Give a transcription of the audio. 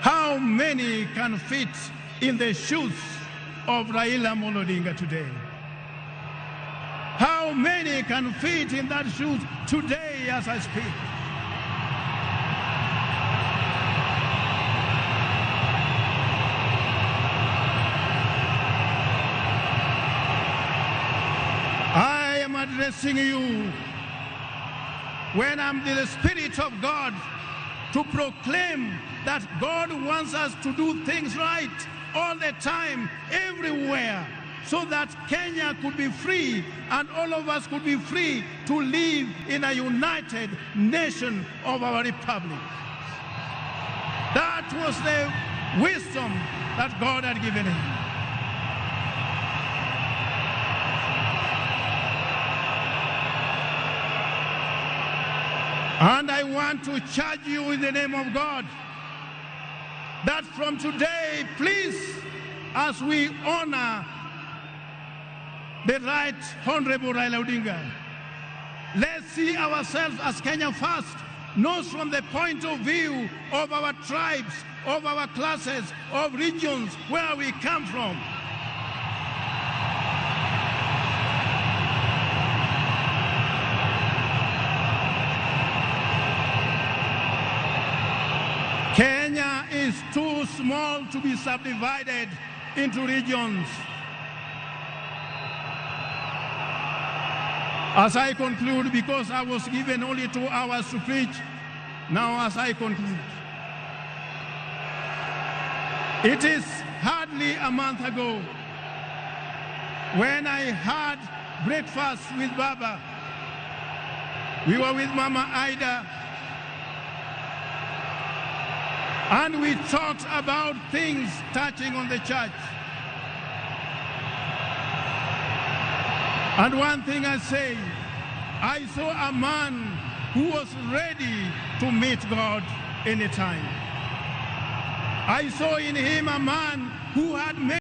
How many can fit in the shoes of Raila Amolo Odinga today? How many can fit in that shoes today as I speak? I am addressing you when I'm in the Spirit of God to proclaim that God wants us to do things right all the time, everywhere, so that Kenya could be free and all of us could be free to live in a united nation of our republic. That was the wisdom that God had given him. And I want to charge you in the name of God that from today, please, as we honor the right Honorable Raila Odinga, let's see ourselves as Kenya first, not from the point of view of our tribes, of our classes, of regions where we come from. Kenya is too small to be subdivided into regions. As I conclude, because I was given only 2 hours to preach, now as I conclude, it is hardly a month ago when I had breakfast with Baba. We were with Mama Ida, and we talked about things touching on the church. And one thing I say, I saw a man who was ready to meet God anytime. I saw in him a man who had made